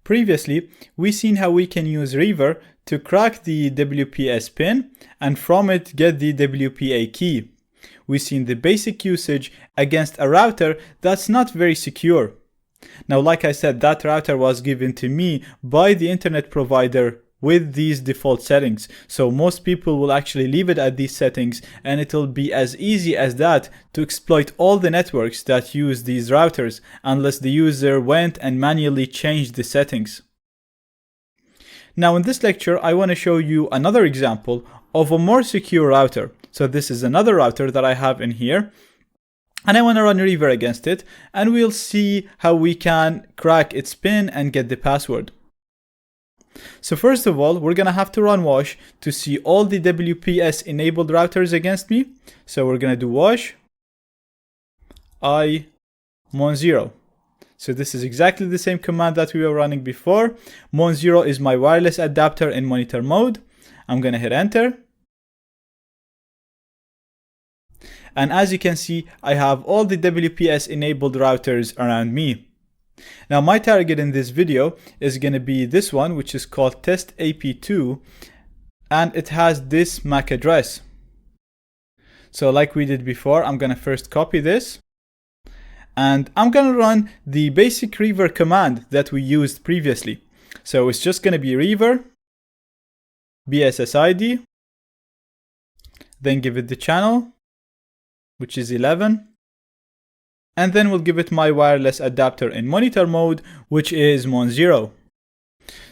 Previously, we seen how we can use Reaver to crack the WPS pin and from it get the WPA key. We've seen the basic usage against a router that's not very secure. Now, like I said, that router was given to me by the internet provider with these default settings. So most people will actually leave it at these settings, and it'll be as easy as that to exploit all the networks that use these routers unless the user went and manually changed the settings. Now in this lecture, I want to show you another example of a more secure router. So this is another router that I have in here, and I want to run Reaver against it, and we'll see how we can crack its pin and get the password. So first of all, we're going to have to run wash to see all the WPS enabled routers against me. So we're going to do wash I mon0. So this is exactly the same command that we were running before. Mon0 is my wireless adapter in monitor mode. I'm going to hit enter. And as you can see, I have all the WPS enabled routers around me. Now my target in this video is going to be this one, which is called test AP2, and it has this MAC address. So like we did before, I'm going to first copy this, and I'm going to run the basic Reaver command that we used previously. So it's just going to be Reaver BSSID, then give it the channel, which is 11. And then we'll give it my wireless adapter in monitor mode, which is mon0.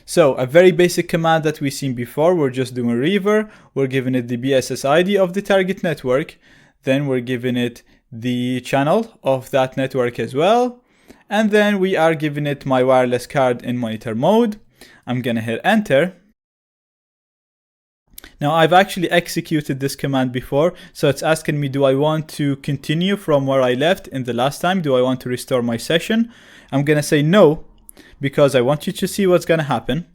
So a very basic command that we've seen before. We're just doing Reaver. We're giving it the BSSID of the target network. Then we're giving it the channel of that network as well. And then we are giving it my wireless card in monitor mode. I'm going to hit enter. Now I've actually executed this command before, so it's asking me, do I want to continue from where I left in the last time? Do I want to restore my session? I'm going to say no, because I want you to see what's going to happen.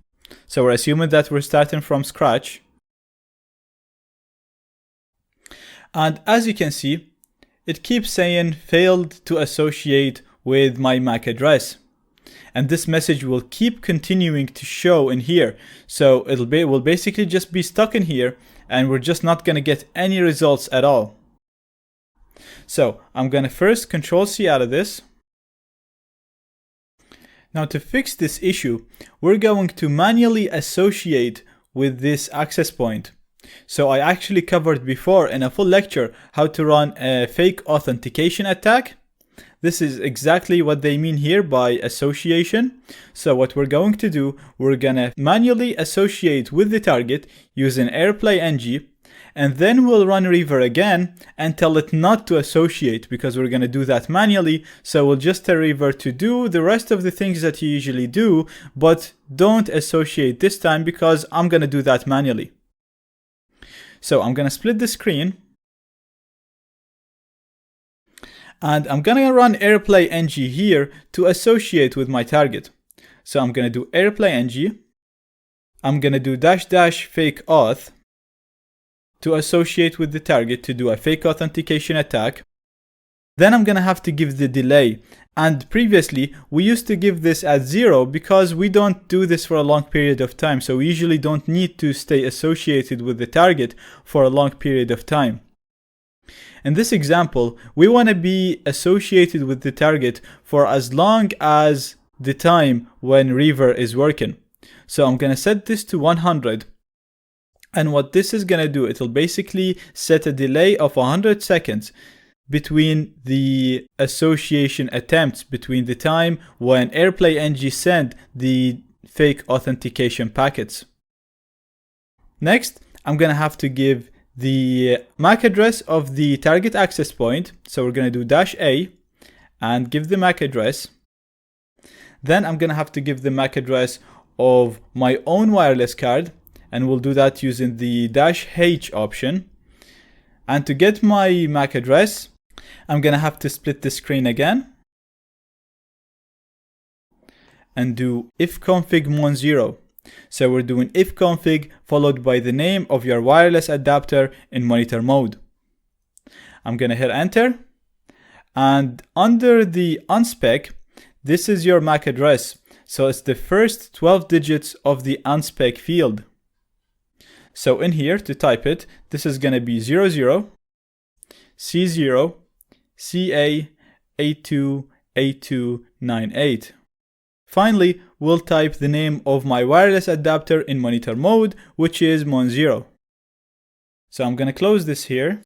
So we're assuming that we're starting from scratch. And as you can see, it keeps saying failed to associate with my MAC address. And this message will keep continuing to show in here. So will basically just be stuck in here, and we're just not going to get any results at all. So I'm going to first Control-C out of this. Now to fix this issue, we're going to manually associate with this access point. So I actually covered before in a full lecture how to run a fake authentication attack. This is exactly what they mean here by association. So what we're going to do, we're going to manually associate with the target using AirPlay NG, and then we'll run Reaver again and tell it not to associate, because we're going to do that manually. So we'll just tell Reaver to do the rest of the things that you usually do, but don't associate this time because I'm going to do that manually. So I'm going to split the screen. And I'm going to run AirPlay NG here to associate with my target. So I'm going to do AirPlay NG. I'm going to do -- fake auth to associate with the target to do a fake authentication attack. Then I'm going to have to give the delay. And previously, we used to give this at 0 because we don't do this for a long period of time. So we usually don't need to stay associated with the target for a long period of time. In this example, we want to be associated with the target for as long as the time when Reaver is working. So I'm going to set this to 100. And what this is going to do, it'll basically set a delay of 100 seconds between the association attempts, between the time when AirPlay NG sent the fake authentication packets. Next, I'm going to have to give the MAC address of the target access point. So we're going to do -A and give the MAC address. Then I'm going to have to give the MAC address of my own wireless card, and we'll do that using the -H option. And to get my MAC address, I'm going to have to split the screen again and do ifconfig mon0. So we're doing ifconfig followed by the name of your wireless adapter in monitor mode. I'm going to hit enter, and under the unspec, this is your MAC address. So it's the first 12 digits of the unspec field. So in here, to type it, this is going to be 00, C0, CA, 828298. Finally, we'll type the name of my wireless adapter in monitor mode, which is Mon0. So I'm going to close this here.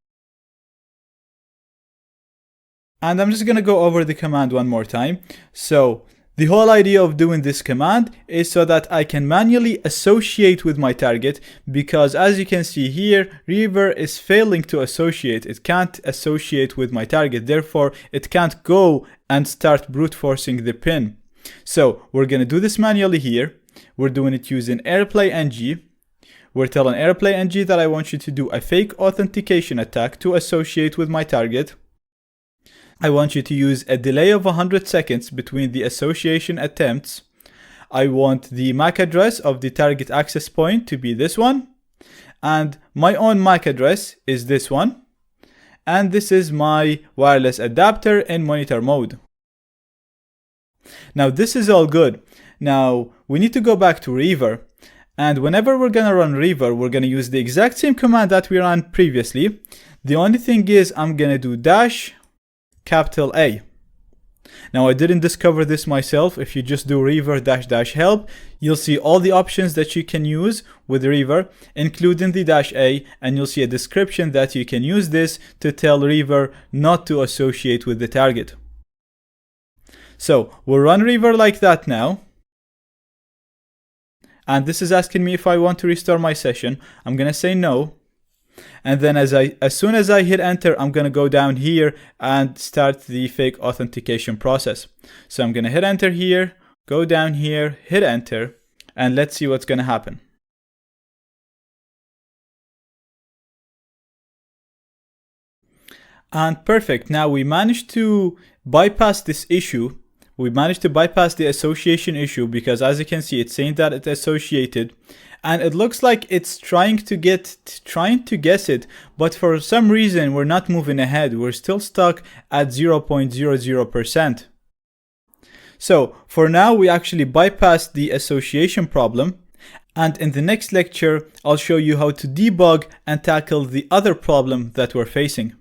And I'm just going to go over the command one more time. So the whole idea of doing this command is so that I can manually associate with my target, because as you can see here, Reaver is failing to associate. It can't associate with my target. Therefore, it can't go and start brute forcing the pin. So we're going to do this manually here. We're doing it using AirPlay NG. We're telling AirPlay NG that I want you to do a fake authentication attack to associate with my target. I want you to use a delay of 100 seconds between the association attempts. I want the MAC address of the target access point to be this one. And my own MAC address is this one. And this is my wireless adapter in monitor mode. Now this is all good. Now we need to go back to Reaver. And whenever we're going to run Reaver, we're going to use the exact same command that we ran previously. The only thing is I'm going to do dash capital A. Now I didn't discover this myself. If you just do Reaver dash help, you'll see all the options that you can use with Reaver, including the dash A, and you'll see a description that you can use this to tell Reaver not to associate with the target. So we'll run Reaver like that now. And this is asking me if I want to restore my session. I'm going to say no. And then as soon as I hit enter, I'm going to go down here and start the fake authentication process. So I'm going to hit enter here, go down here, hit enter, and let's see what's going to happen. And perfect. Now we managed to bypass this issue. We managed to bypass the association issue, because as you can see, it's saying that it's associated. And it looks like it's trying to guess it, but for some reason we're not moving ahead. We're still stuck at 0.00%. So for now, we actually bypassed the association problem. And in the next lecture, I'll show you how to debug and tackle the other problem that we're facing.